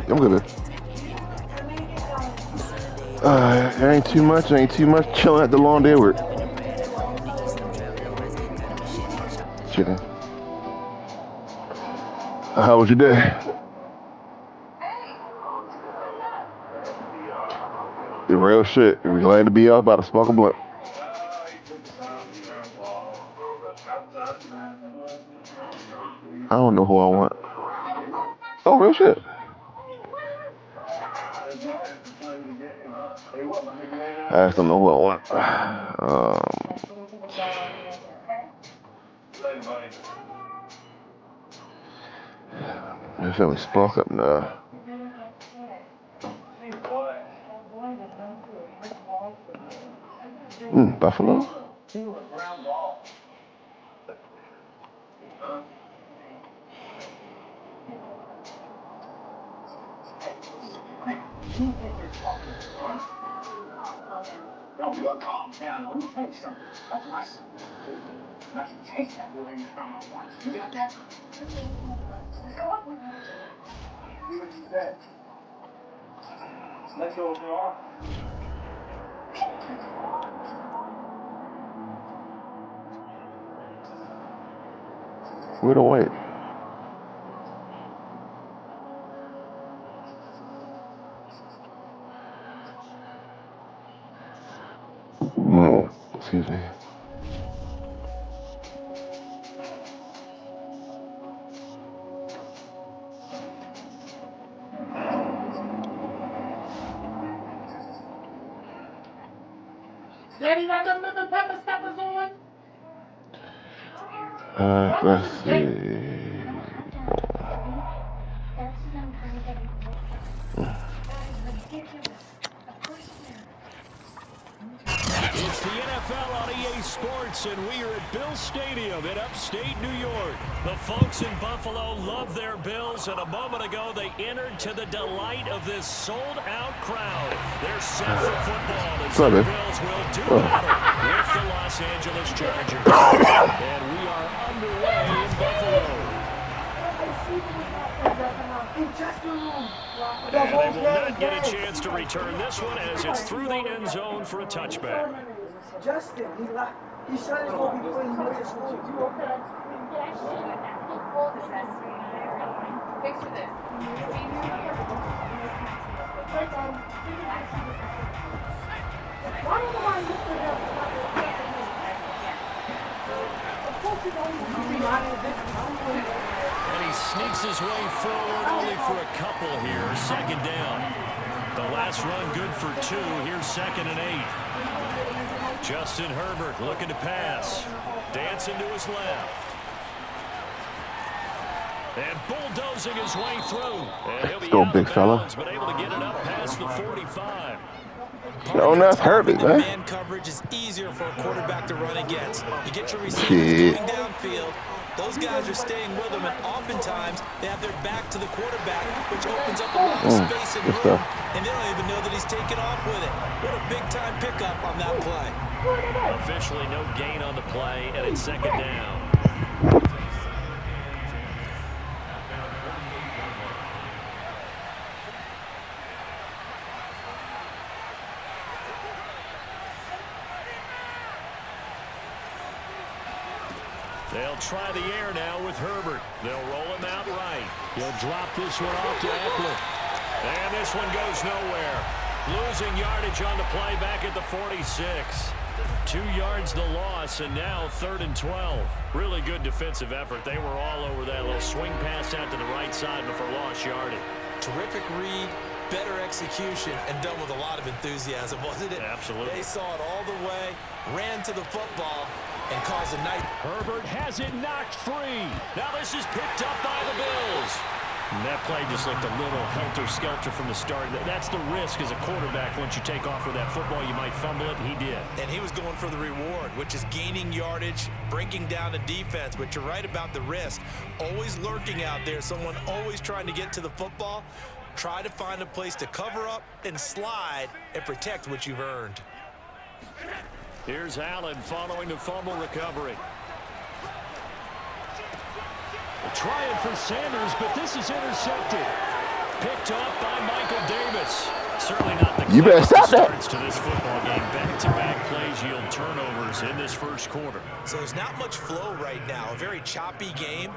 I'm good. Ain't too much. Chilling at the lawn there work. Chilling. How was your day? The real shit. We glad to be out about to smoke a blunt. I don't know who I want. Oh, real shit. I just don't know who I want. I feel me spark up now. Buffalo? Where the white? Excuse me. Daddy got them lemon pepper steppers on? Let's see. It's the NFL on EA Sports, and we are at Bill Stadium in upstate New York. The folks in Buffalo love their Bills, and a moment ago they entered to the delight of this sold-out crowd. They're set for football as the Bills will do battle with the Los Angeles Chargers. And we are underway in Buffalo. And they will not get a chance to return this one as it's through the end zone for a touchback. Justin, he said he's going to be playing with school. You okay? Picture this. And he sneaks his way forward only for a couple here. Second down. The last run good for 2. Here's 2nd and 8. Justin Herbert looking to pass. Dancing to his left. And bulldozing his way through. And he'll be out of bounds, but able to get it up past the 45. No, that's Herbert, man. Man coverage is easier for a quarterback to run against. You get your receivers going downfield. Those guys are staying with them, and oftentimes they have their back to the quarterback, which opens up a lot of space and room, and they don't even know that he's taken off with it. What a big-time pickup on that play. Officially no gain on the play, and it's 2nd down. They'll try the air now with Herbert. They'll roll him out right. He'll drop this one off to Eckler. And this one goes nowhere. Losing yardage on the play back at the 46. 2 yards the loss, and now 3rd and 12. Really good defensive effort. They were all over that little swing pass out to the right side before lost yardage. Terrific read, better execution, and done with a lot of enthusiasm, wasn't it? Absolutely. They saw it all the way, ran to the football, and caused a nice... Herbert has it knocked free. Now this is picked up by the Bills. And that play just looked a little helter-skelter from the start. That's the risk as a quarterback. Once you take off with that football, you might fumble it. He did. And he was going for the reward, which is gaining yardage, breaking down the defense. But you're right about the risk. Always lurking out there, someone always trying to get to the football. Try to find a place to cover up and slide and protect what you've earned. Here's Allen following the fumble recovery. Trying for Sanders, but this is intercepted. picked off by Michael Davis. Certainly not the You better stop that. starts to this football game. Back-to-back plays yield turnovers in this first quarter. So there's not much flow right now. A very choppy game.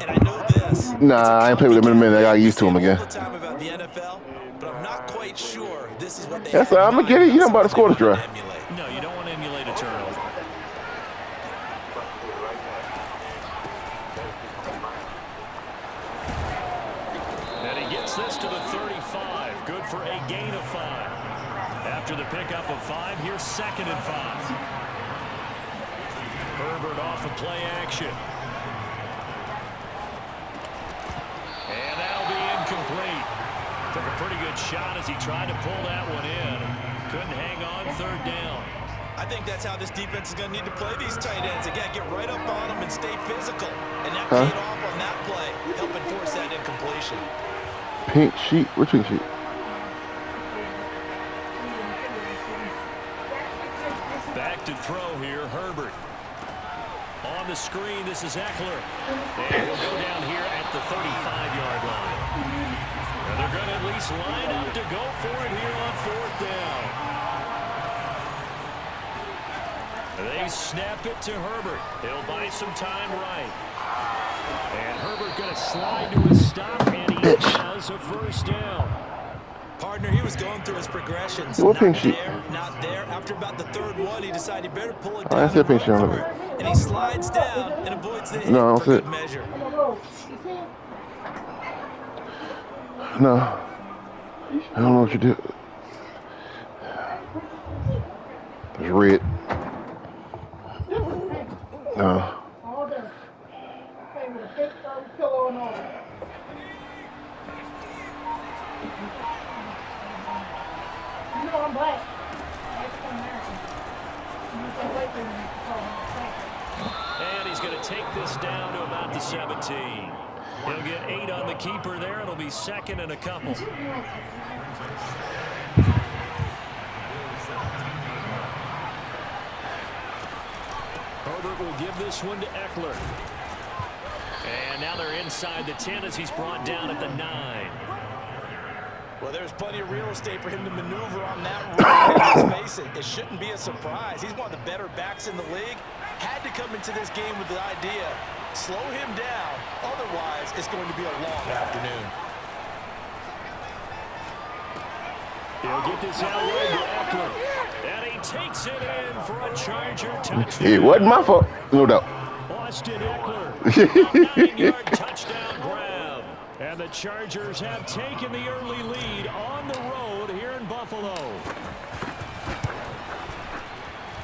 And I know this. Nah, I ain't played with him in a minute. I got used to him again. All the time about the NFL, but I'm not quite sure this is what they That's I'm gonna get it. You know about to score this drive. No, you don't want to emulate a turnover. And he gets this to the 35. Good for a gain of 5. After the pickup of 5, here's 2nd and 5. Herbert off of play action. And that'll be incomplete. Took a pretty good shot as he tried to pull that one in. Couldn't hang on 3rd down. I think that's how this defense is going to need to play these tight ends. Again, get right up on them and stay physical. And that paid off on that play, helping force that incompletion. Pink sheet. Which pink sheet? Back to throw here, Herbert. On the screen, this is Eckler. And he'll go down here at the 35-yard line. And they're going to at least line up to go for it here on 4th down. They snap it to Herbert. He'll buy some time right. And Herbert going to slide to his stop, and he has a 1st down. Partner, he was going through his progressions. What pink Not sheet? there, not there. After about the 3rd one, he decided he better pull it Oh, down. that's a pink sheet on it. And he slides down and avoids the hit No, for that's good it. measure. No. I don't know what you do. It's red. No. You know I'm black. And he's going to take this down to about the 17. He'll get 8 on the keeper there. It'll be 2nd and a couple. Herbert will give this one to Eckler. And now they're inside the 10 as he's brought down at the 9. Well, there's plenty of real estate for him to maneuver on that run. Let's face it, it shouldn't be a surprise. He's one of the better backs in the league. Had to come into this game with the idea, slow him down. Otherwise, it's going to be a long afternoon. He'll get this out right to Eckler. And he takes it in for a Charger touchdown. It wasn't my fault. No doubt. Austin Eckler, a 9-yard touchdown grab. And the Chargers have taken the early lead on the road here in Buffalo.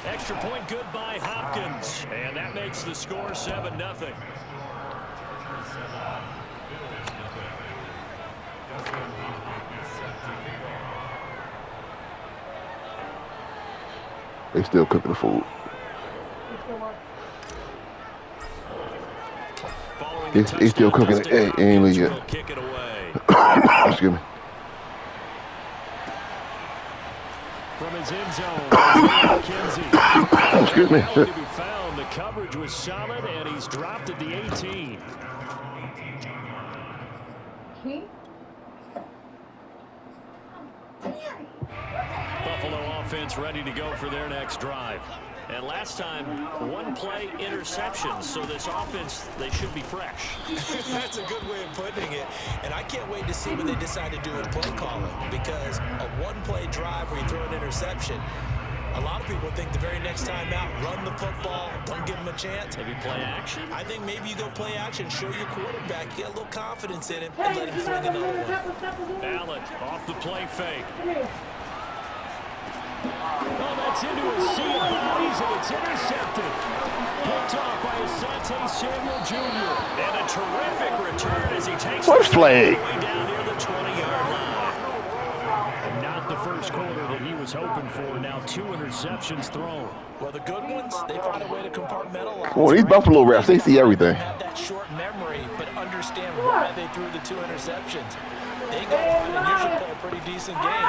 Extra point good by Hopkins. And that makes the score 7-0. They still cooking the food. He's still cooking it. Hey, ain't leave yet. Excuse me. From his end zone, Excuse me. to be found. The coverage was solid, and he's dropped at the 18. Buffalo offense ready to go for their next drive. And last time, 1-play interception. So this offense, they should be fresh. That's a good way of putting it. And I can't wait to see what they decide to do in play calling. Because a 1-play drive where you throw an interception, a lot of people think the very next time out, run the football, don't give them a chance. Maybe play action? I think maybe you go play action, show your quarterback, get a little confidence in him, and let him fling another one. Allen off the play fake. Oh, that's into a sea of bodies, and it's intercepted. Picked off by Asante Samuel Jr. And a terrific return as he takes First flag. way down near the 20-yard line. And not the first quarter that he was hoping for. Now 2 interceptions thrown. Well, the good ones, they find a way to compartmentalize. Well, these Buffalo refs, they see everything. Have that short memory, but understand why they threw the 2 interceptions. They go on and usually play a pretty decent game.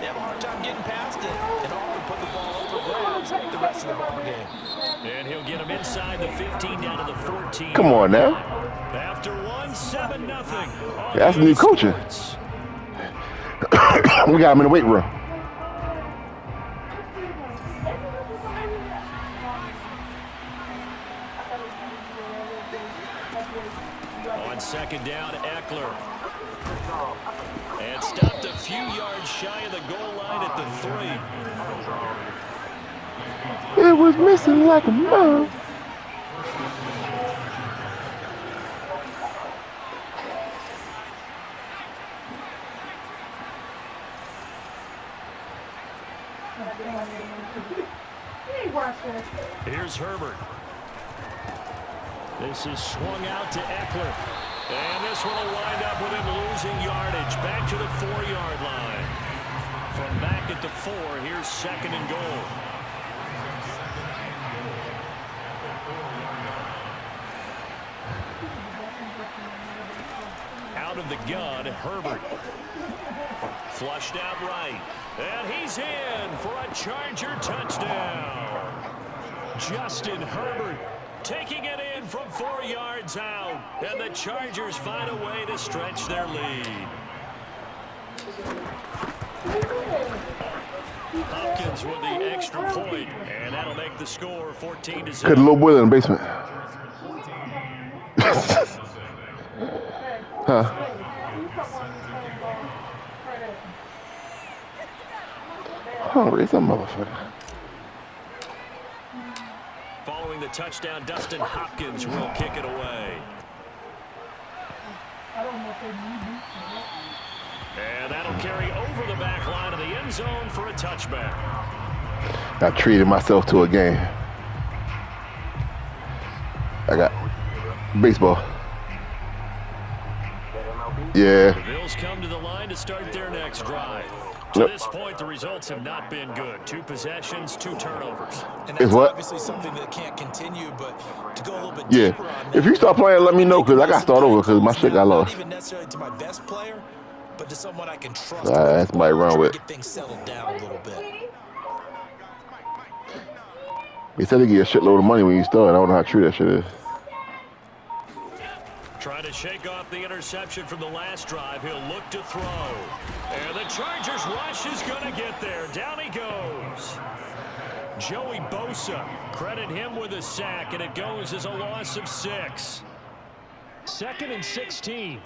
They have a hard time getting past it and often put the ball up for grabs the rest of the ball game. And he'll get him inside the 15 down to the 14. Come on now. After 7-0. That's new coaching. We got him in the weight room. On second down, Eckler. And stopped a few yards shy of the goal line at the 3. It was missing like a mug. Here's Herbert. This is swung out to Eckler. And this one will wind up with him losing yardage. Back to the 4-yard line. From back at the 4, here's second and goal. Out of the gun, Herbert. Flushed out right. And he's in for a Charger touchdown. Justin Herbert taking it in from 4 yards out. And the Chargers find a way to stretch their lead. Hopkins with the extra point, and that'll make the score 14-0. Cut a little boy in the basement. Huh? Hungry as a motherfucker. Following the touchdown, Dustin Hopkins will kick it away. And that'll carry over the back line of the end zone for a touchback. I treated myself to a game. I got baseball. Yeah. The Bills come to the line to start their next drive. To this point, the results have not been good. 2 possessions, 2 turnovers. And that's obviously something that can't continue, but to go a little bit deeper on that, if you start playing, let me know, because I got to start over because my shit got lost. Not even necessarily to my best player, but to someone I can trust. That's my run with. Get things settled down a little bit. They said they get a shitload of money when you start. I don't know how true that shit is. Trying to shake off the interception from the last drive. He'll look to throw. And the Chargers rush is going to get there. Down he goes. Joey Bosa, credit him with a sack, and it goes as a loss of 6. 2nd and 16.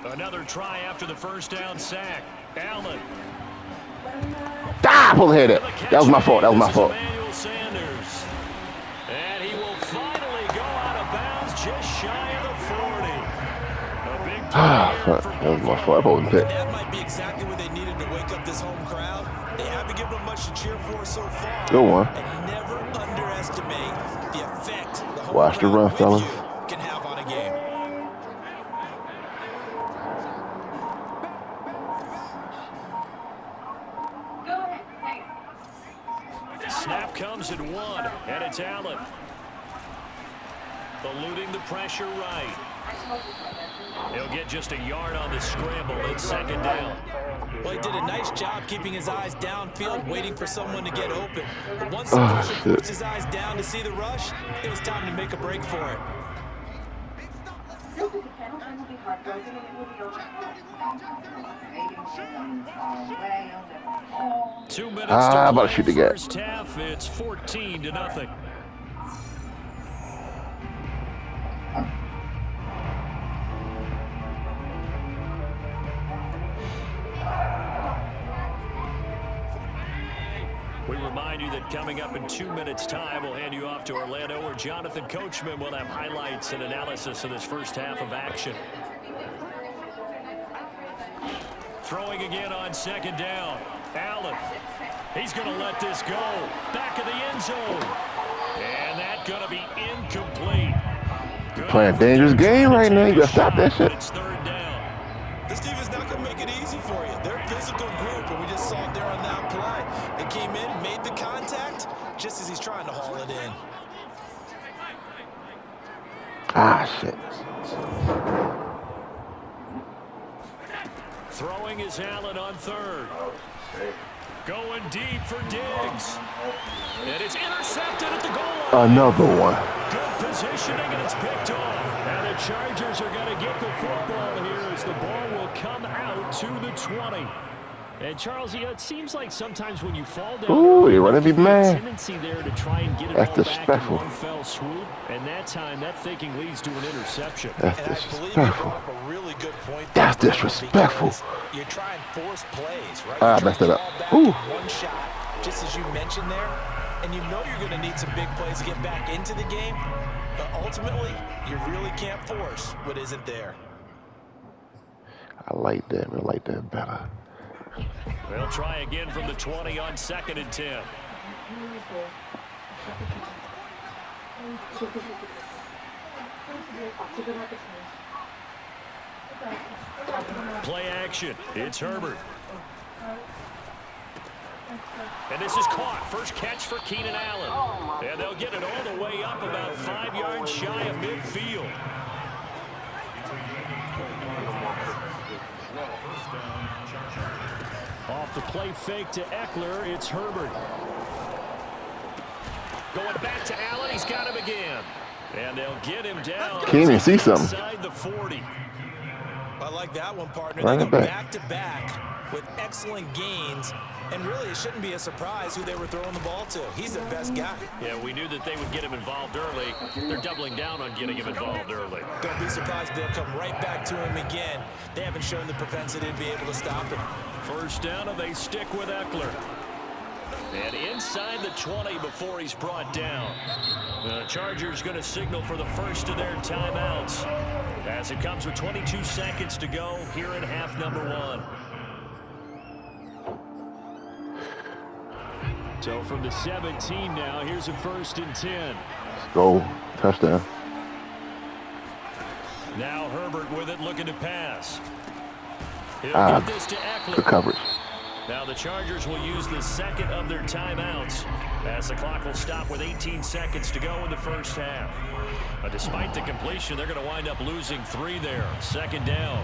Another try after the first down sack. Allen. Ah, pull the head up. That was my fault. That was my fault. Emmanuel Sanders. And he will finally go out of bounds just shy of the 40. A big That was my fault. I wasn't picked. That might be exactly what they needed to wake up this home crowd. They haven't given them much to cheer for so far. Good one. And never underestimate the effect the home Watch the crowd run, with fellas. you can have on a game. Snap comes at 1, and it's Allen. Eluding the pressure right. He'll get just a yard on the scramble. It's 2nd down. Well, he did a nice job keeping his eyes downfield, waiting for someone to get open. But once the pressure forced his eyes down to see the rush, it was time to make a break for it. 2 minutes to about to shoot the gap. first half. It's 14-0. We remind you that coming up in 2 minutes' time, we'll hand you off to Orlando, where Jonathan Coachman will have highlights and analysis of this first half of action. Throwing again on 2nd down. Allen. He's going to let this go. Back of the end zone. And that's going to be incomplete. Good. Playing a dangerous game right now. You got to stop that shit. It's 3rd down. This team is not going to make it easy for you. They're a physical group, and we just saw it there on that play. They came in, made the contact, just as he's trying to haul it in. Ah, shit. Throwing is Allen on third. Going deep for Diggs. And it's intercepted at the goal line. Another one. Good positioning, and it's picked off. And the Chargers are going to get the football here as the ball will come out to the 20. And Charles, it seems like sometimes when you fall down, Ooh, you're running me, there's man. a tendency there to try and get it That's all back disrespectful. in one fell swoop. And that time, that thinking leads to an interception. That's And I believe you disrespectful. brought up a really good point. That's there, disrespectful. because You try and force plays, right? Ah, I You messed try it to up. get the ball Ooh. back in one shot, just as you mentioned there. And you know you're going to need some big plays to get back into the game. But ultimately, you really can't force what isn't there. I like that. I like that better. They'll try again from the 20 on 2nd and 10. Play action. It's Herbert. And this is caught. First catch for Keenan Allen. And they'll get it all the way up about 5 yards shy of midfield. Off the play fake to Eckler, it's Herbert. Going back to Allen, he's got him again. And they'll get him down. Can't even see something. Inside the 40. I like that one, partner. Run They it go back. back-to-back with excellent gains. And really, it shouldn't be a surprise who they were throwing the ball to. He's the best guy. Yeah, we knew that they would get him involved early. They're doubling down on getting him involved early. Don't be surprised if they'll come right back to him again. They haven't shown the propensity to be able to stop him. First down, and they stick with Eckler. And inside the 20 before he's brought down. The Chargers going to signal for the first of their timeouts as it comes with 22 seconds to go here in half number 1. So from the 17 now, here's a 1st and 10. Go. Touchdown. Now Herbert with it, looking to pass. He'll Ah, get this to good Eckler. coverage. Now the Chargers will use the second of their timeouts as the clock will stop with 18 seconds to go in the first half. But despite the completion, they're going to wind up losing 3 there. 2nd down.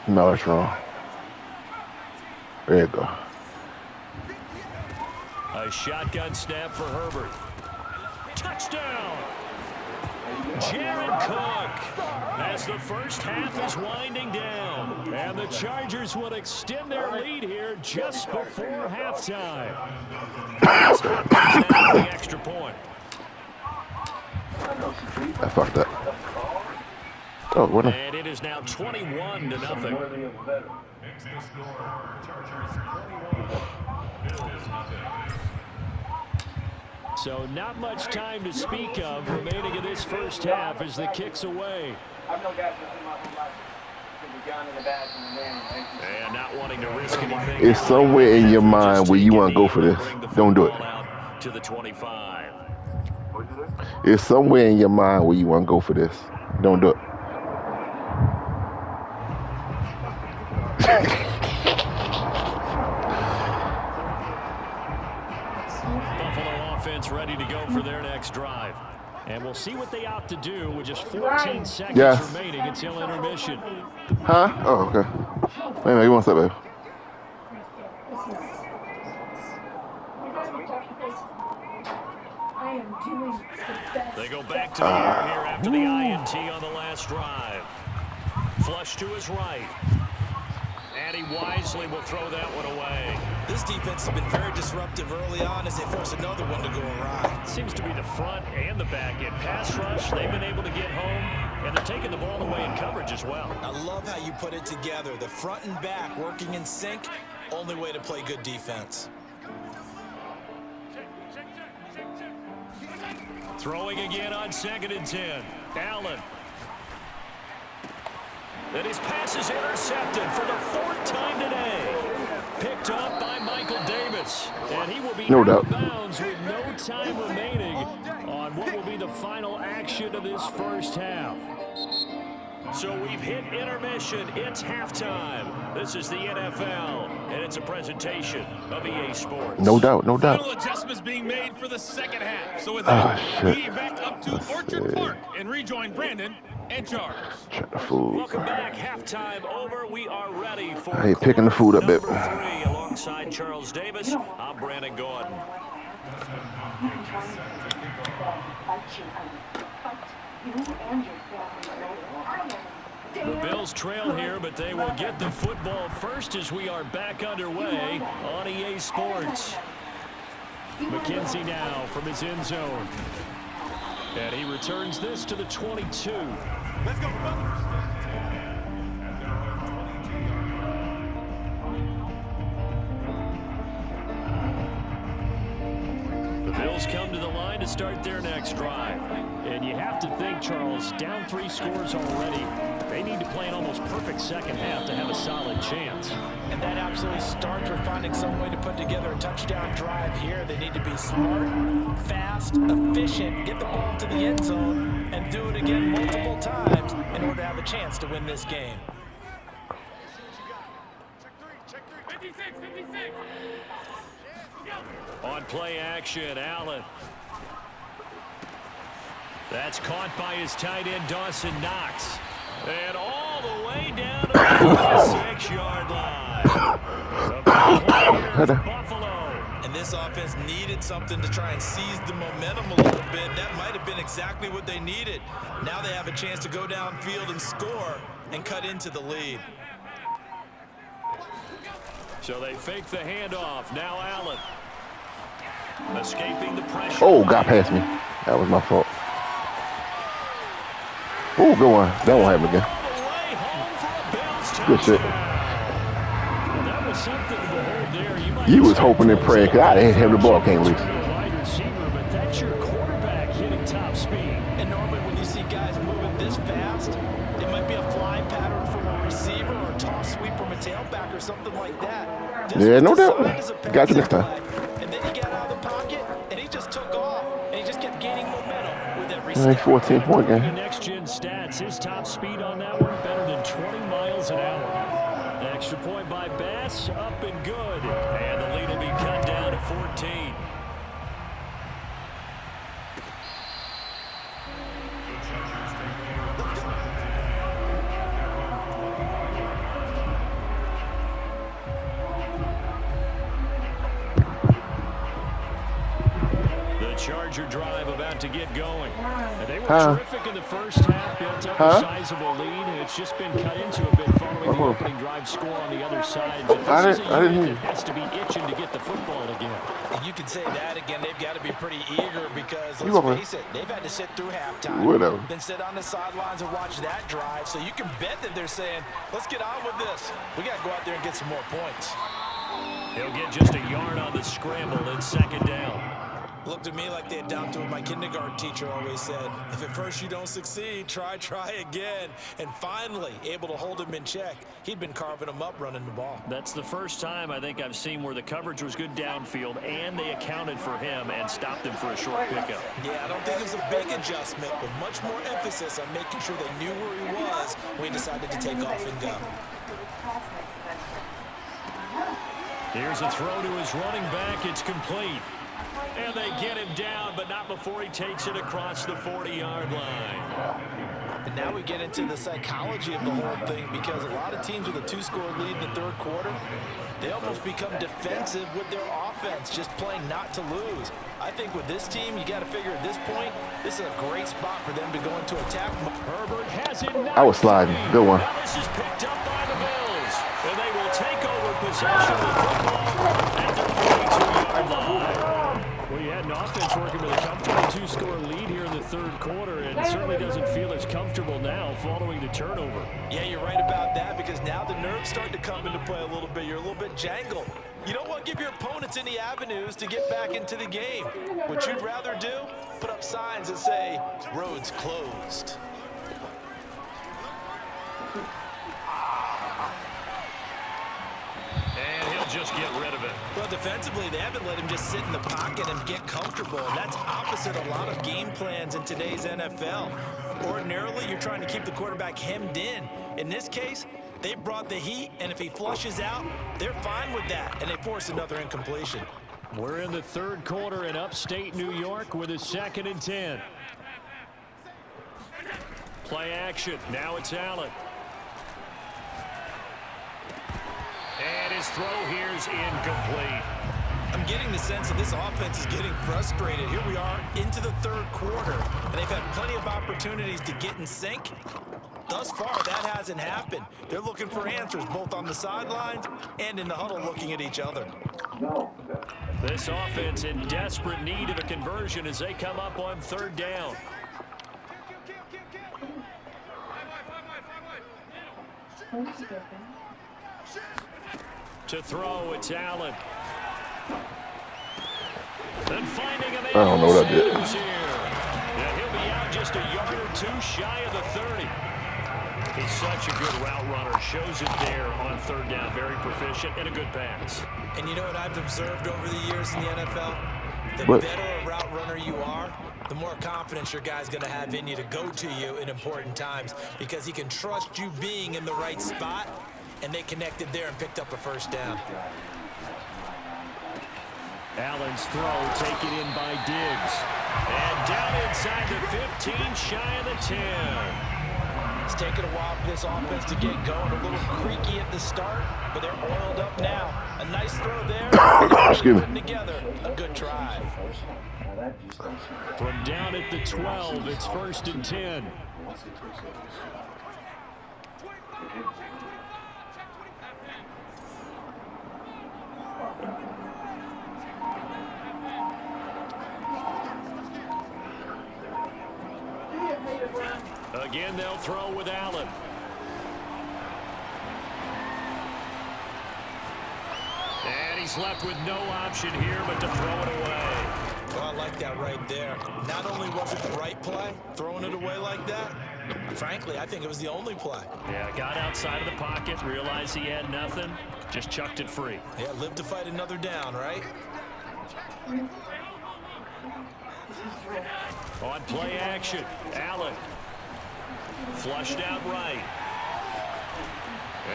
No, it's wrong. There you go. A shotgun snap for Herbert. Touchdown! Jared Cook as the first half is winding down. And the Chargers will extend their lead here just before halftime. The extra point. I fucked up. Oh, what? And it is now 21-0. So not much time to speak of remaining in this first half as the kick's away. And not wanting to risk anything. It's somewhere in your mind where you want to go for this. Don't do it. To the 25. It's somewhere in your mind where you want to go for this. Don't do it. Buffalo offense ready to go for their next drive. And we'll see what they opt to do with just 14 seconds remaining until intermission. Huh? Oh, okay. Wait a minute, what's up, babe? They go back to the air here after the INT on the last drive. Flush to his right. And he wisely will throw that one away. This defense has been very disruptive early on as they force another one to go awry. Seems to be the front and the back end. Pass rush, they've been able to get home, and they're taking the ball away in coverage as well. I love how you put it together. The front and back working in sync, only way to play good defense. Throwing again on 2nd and 10. Allen. And his pass is intercepted for the 4th time today. Picked up by Michael Davis. And he will be out of bounds with no time remaining on what will be the the final action of this first half. So we've hit intermission. It's halftime. This is the NFL, and it's a presentation of EA Sports. No doubt, no doubt. Final adjustments being made for the second half. So with that, we get back up to Orchard Park and rejoin Brandon and Charles. Check the food. Welcome back. Halftime over. We are ready for I ain't picking the food up, babe. number 3 alongside Charles Davis. I'm Brandon Gordon. The Bills trail here, but they will get the football first as we are back underway on EA Sports. McKenzie now from his end zone. And he returns this to the 22. Let's go, Buckers. The Bills come to the line to start their next drive. And you have to think, Charles, down 3 scores already. They need to play an almost perfect second half to have a solid chance. And that absolutely starts with finding some way to put together a touchdown drive here. They need to be smart, fast, efficient, get the ball to the end zone, and do it again multiple times in order to have a chance to win this game. On play action, Allen. That's caught by his tight end, Dawson Knox. And all the way down to the 6-yard line. Buffalo. And this offense needed something to try and seize the momentum a little bit. That might have been exactly what they needed. Now they have a chance to go downfield and score and cut into the lead. So they fake the handoff. Now Allen. Escaping the pressure. Oh, got past me. That was my fault. Oh, good one. That won't happen again. Good shit. Well, that was something to behold there. You was hoping and praying because I didn't have the ball came loose. Wide receiver, but that's your quarterback hitting top speed. And normally when you see guys moving this fast, it might be a fly pattern from a receiver or a toss sweep from a tailback or something like that. Yeah, no doubt. Got you next time. And then he got out of the pocket, and he just took off, and he just kept gaining momentum with every step. 14-point game. Next-gen stats, his top speed on that one better than 20 miles an hour. Extra point by Bass, up and good. And the lead will be cut down to 14. Charger drive about to get going. And they were terrific in the first half, built up a sizable lead. It's just been cut into a bit following the opening drive score on the other side. But this is a unit that has to be itching to get the football again. And you can say that again. They've got to be pretty eager because, let's face it, they've had to sit through halftime. Whatever. Then sit on the sidelines and watch that drive. So you can bet that they're saying, let's get on with this. We got to go out there and get some more points. He'll get just a yard on the scramble in second down. Looked to me like they adopted what my kindergarten teacher always said. If at first you don't succeed, try again. And finally, able to hold him in check. He'd been carving him up running the ball. That's the first time I think I've seen where the coverage was good downfield and they accounted for him and stopped him for a short pickup. Yeah, I don't think it was a big adjustment, but much more emphasis on making sure they knew where he was when he decided to take off and go. Here's a throw to his running back. It's complete. And they get him down, but not before he takes it across the 40-yard line. And now we get into the psychology of the whole thing because a lot of teams with a 2-score lead in the third quarter, they almost become defensive with their offense, just playing not to lose. I think with this team, you got to figure at this point, this is a great spot for them to go into attack. Herbert has it. I was sliding. Good one. Now this is picked up by the Bills, and they will take over possession of the football at their 42-yard line. Well, you had an offense working with a comfortable 2-score lead here in the third quarter, and certainly doesn't feel as comfortable now following the turnover. Yeah, you're right about that because now the nerves start to come into play a little bit. You're a little bit jangled. You don't want to give your opponents any avenues to get back into the game. What you'd rather do, put up signs that say, roads closed. just get rid of it. Well, defensively, they haven't let him just sit in the pocket and get comfortable. And that's opposite a lot of game plans in today's NFL. Ordinarily, you're trying to keep the quarterback hemmed in. In this case, they brought the heat, and if he flushes out, they're fine with that, and they force another incompletion. We're in the third quarter in upstate New York with a 2nd and 10. Play action. Now it's Allen. And his throw here is incomplete. I'm getting the sense that this offense is getting frustrated. Here we are into the third quarter, and they've had plenty of opportunities to get in sync. Thus far, that hasn't happened. They're looking for answers both on the sidelines and in the huddle looking at each other. This offense in desperate need of a conversion as they come up on 3rd down. To throw, it's Allen. Then finding him. I don't know what I did. Yeah, he'll be out just a yard or 2 shy of the 30. He's such a good route runner. Shows it there on 3rd down. Very proficient and a good pass. And you know what I've observed over the years in the NFL? The better a route runner you are, the more confidence your guy's going to have in you to go to you in important times because he can trust you being in the right spot, and they connected there and picked up a 1st down. Allen's throw taken in by Diggs. And down inside the 15, shy of the 10. It's taken a while for this offense to get going. A little creaky at the start, but they're oiled up now. A nice throw there. Excuse me. Together, a good drive. From down at the 12, it's 1st and 10. Again, they'll throw with Allen. And he's left with no option here but to throw it away. Well, I like that right there. Not only was it the right play, throwing it away like that, frankly, I think it was the only play. Yeah, got outside of the pocket, realized he had nothing, just chucked it free. Yeah, live to fight another down, right? On play action, Allen. Flushed out right.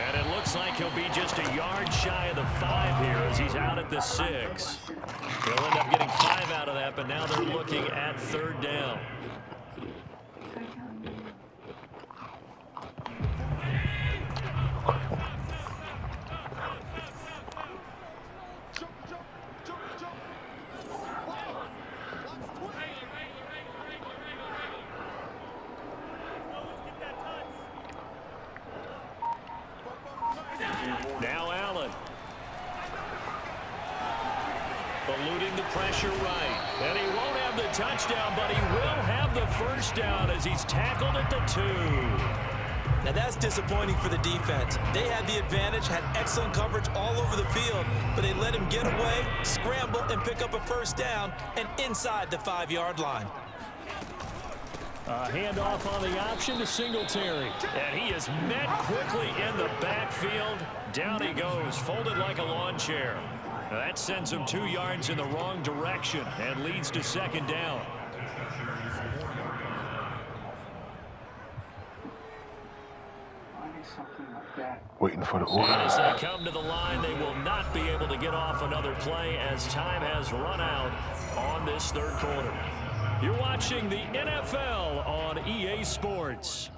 And it looks like he'll be just a yard shy of the 5 here as he's out at the 6. He'll end up getting 5 out of that, but now they're looking at 3rd down. Now Allen. Eluding the pressure right. And he won't have the touchdown, but he will have the 1st down as he's tackled at the 2. Now that's disappointing for the defense. They had the advantage, had excellent coverage all over the field, but they let him get away, scramble, and pick up a 1st down and inside the 5-yard line. A handoff on the option to Singletary. And he is met quickly in the backfield. Down he goes, folded like a lawn chair. That sends him 2 yards in the wrong direction and leads to 2nd down. Waiting for the order. As they come to the line, they will not be able to get off another play as time has run out on this 3rd quarter. You're watching the NFL on EA Sports.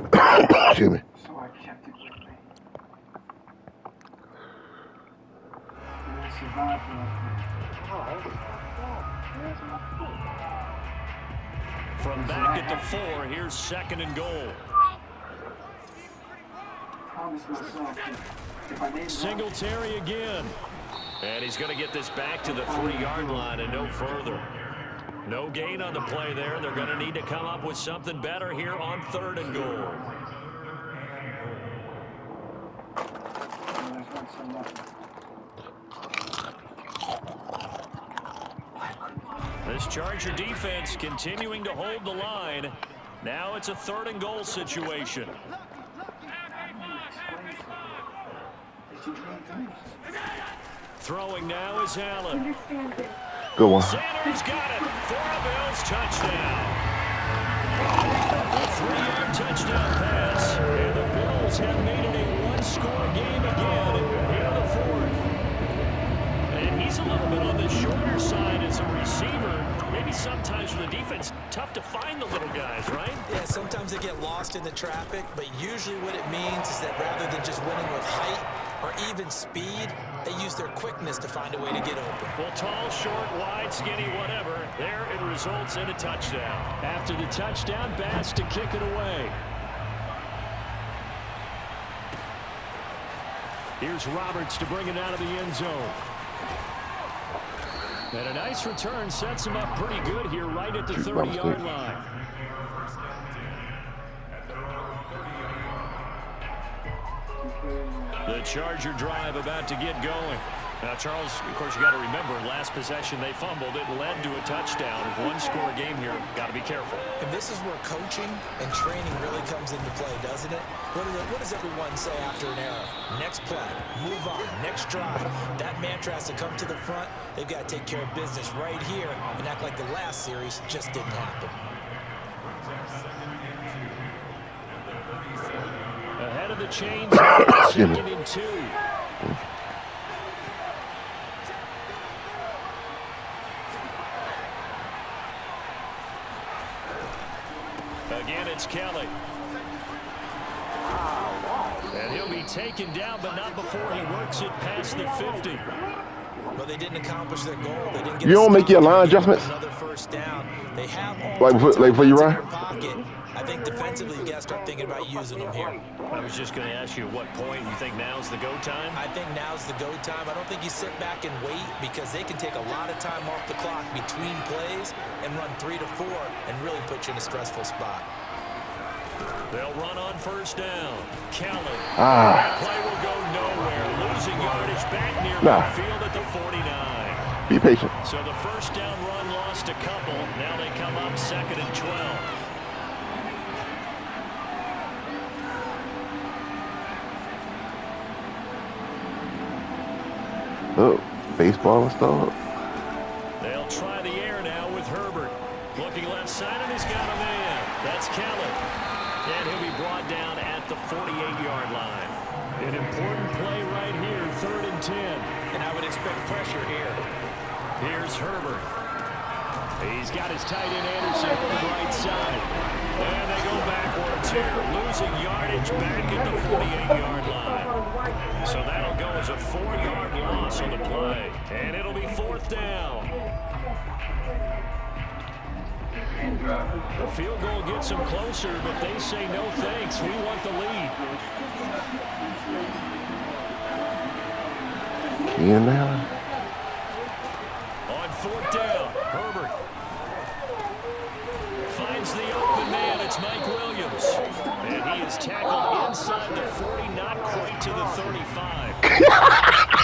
Excuse me. So I kept it with me. And I survived From back at the 4, here's 2nd and goal. Singletary again. And he's going to get this back to the 3-yard line and no further. No gain on the play there. They're going to need to come up with something better here on 3rd and goal. This Charger defense continuing to hold the line. Now it's a 3rd and goal situation. Throwing now is Allen. Good one. Sanders got it for a Bills touchdown. A 3-yard touchdown pass, and the Bills have made it a one-score game again here in the fourth. And he's a little bit on the shorter side as a receiver. Maybe sometimes for the defense, tough to find the little guys, right? Yeah, sometimes they get lost in the traffic, but usually what it means is that rather than just winning with height or even speed, they use their quickness to find a way to get open. Well, tall, short, wide, skinny, whatever, there it results in a touchdown. After the touchdown, Bass to kick it away. Here's Roberts to bring it out of the end zone. And a nice return sets him up pretty good here right at the 30-yard line. The Charger drive about to get going. Now, Charles, of course, you got to remember, last possession they fumbled. It led to a touchdown. One-score game here. Got to be careful. And this is where coaching and training really comes into play, doesn't it? What does everyone say after an error? Next play, move on, next drive. That mantra has to come to the front. They've got to take care of business right here and act like the last series just didn't happen. Ahead of the chains, second and 2. Again, it's Kelly. And he'll be taken down, but not before he works it past the 50. But they didn't accomplish their goal. They didn't get You don't make your line adjustments? Another first down. They have like before you run? I think defensively you got to start thinking about using them here. I was just going to ask you at what point you think now's the go time? I think now's the go time. I don't think you sit back and wait because they can take a lot of time off the clock between plays and run 3 to 4 and really put you in a stressful spot. They'll run on first down. Kelly. That play will go nowhere. Losing yardage back near midfield at the 49. Be patient. So the first down run lost a couple. Now they come up 2nd and 12. Oh, baseball and stuff. They'll try the air now with Herbert. Looking left side, and he's got a man. That's Kelly. And he'll be brought down at the 48-yard line. An important play right here, 3rd and 10. And I would expect pressure here. Here's Herbert. He's got his tight end Anderson on the right side. And they go backwards here, losing yardage back at the 48-yard line. So that'll go as a 4-yard loss on the play. And it'll be 4th down. The field goal gets them closer, but they say no thanks. We want the lead. Keenan Allen. On 4th down, Herbert finds the open man. It's Mike Williams. And he is tackled inside the 40, not quite to the 35.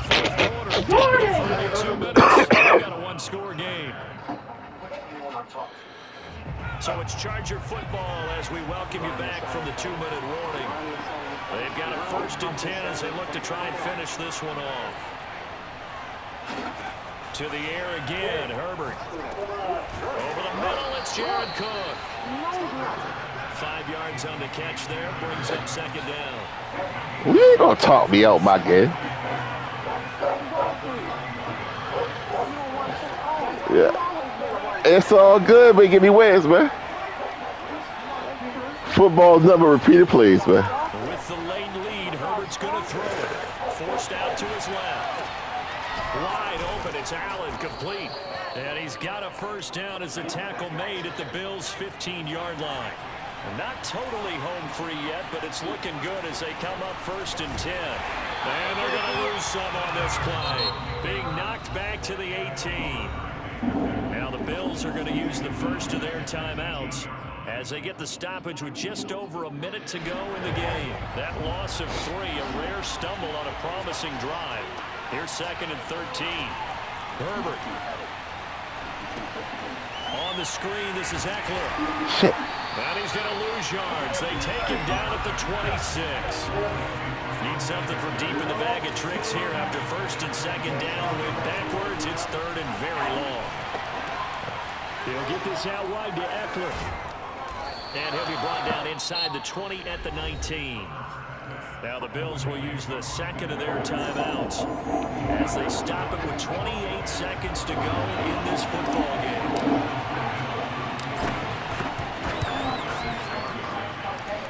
Fourth quarter, down to 32 minutes. We've got a one-score game. So it's Charger football as we welcome you back from the 2-minute warning. They've got a 1st and 10 as they look to try and finish this one off. To the air again, Herbert. Over the middle, it's Jared Cook. 5 yards on the catch there, brings up 2nd down. You ain't gonna talk me out, my guy. Yeah. It's all good, but give me wins, man. Football's never repeated plays, man. With the late lead, Herbert's going to throw it. Forced out to his left. Wide open, it's Allen, complete. And he's got a 1st down as the tackle made at the Bills' 15-yard line. Not totally home free yet, but it's looking good as they come up 1st and 10. And they're going to lose some on this play. Being knocked back to the 18. Now the Bills are going to use the first of their timeouts as they get the stoppage with just over a minute to go in the game. That loss of 3, a rare stumble on a promising drive. Here's 2nd and 13. Herbert. On the screen, this is Eckler. Shit. And he's going to lose yards. They take him down at the 26. Need something from deep in the bag of tricks here after first and second down. Went backwards. It's third and very long. He'll get this out wide to Eckler. And he'll be brought down inside the 20 at the 19. Now the Bills will use the second of their timeouts as they stop it with 28 seconds to go in this football game.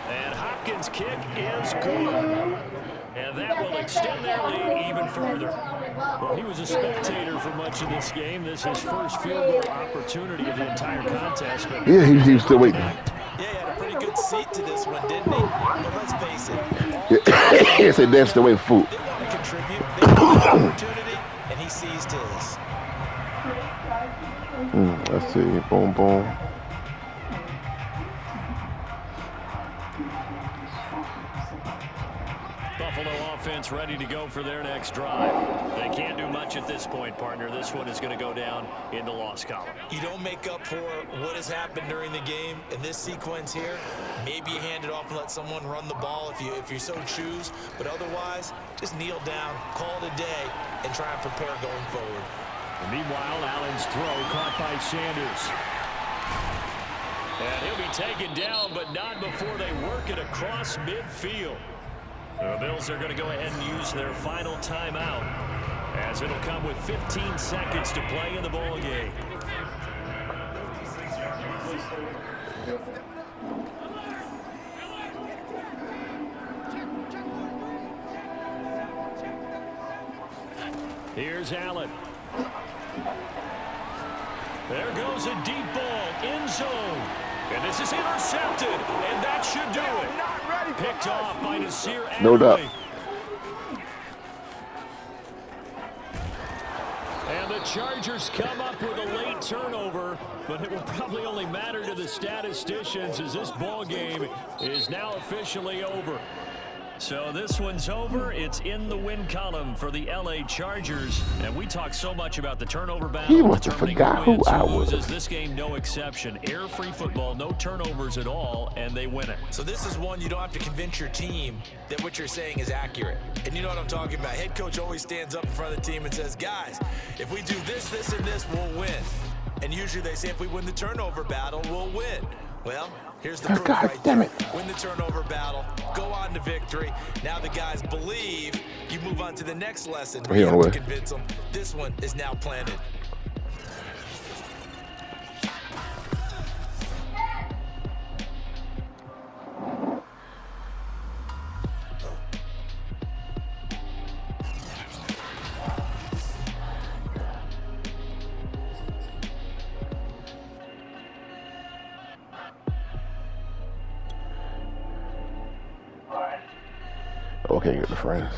And Hopkins' kick is good. And that will extend their lead even further. Well, he was a spectator for much of this game. This is his first field goal opportunity of the entire contest. But yeah, he was still waiting. Yeah, he had a pretty good seat to this one, didn't he? But let's face it. He said that's the way food. They want to contribute. They want an opportunity, and he seized his. Let's see. Boom, boom. Buffalo offense ready to go for their next drive. They can't do much at this point, partner. This one is going to go down in the loss column. You don't make up for what has happened during the game in this sequence here. Maybe you hand it off and let someone run the ball if you so choose. But otherwise, just kneel down, call it a day, and try and prepare going forward. And meanwhile, Allen's throw caught by Sanders. And he'll be taken down, but not before they work it across midfield. The Bills are going to go ahead and use their final timeout as it'll come with 15 seconds to play in the ball game. Here's Allen. There goes a deep ball, end zone. And this is intercepted, and that should do it. Picked off by Nasir Adderley. No doubt. And the Chargers come up with a late turnover, but it will probably only matter to the statisticians as this ball game is now officially over. So this one's over. It's in the win column for the LA Chargers. And we talk so much about the turnover battle. He must have forgot who I was. This game, no exception. Air-free football, no turnovers at all, and they win it. So this is one you don't have to convince your team that what you're saying is accurate. And you know what I'm talking about. Head coach always stands up in front of the team and says, guys, if we do this, this, and this, we'll win. And usually they say if we win the turnover battle, we'll win. Well, here's the proof right there. Win the turnover battle, go on to victory. Now the guys believe. You move on to the next lesson. You have to convince them. This one is now planted. Okay, get the friends.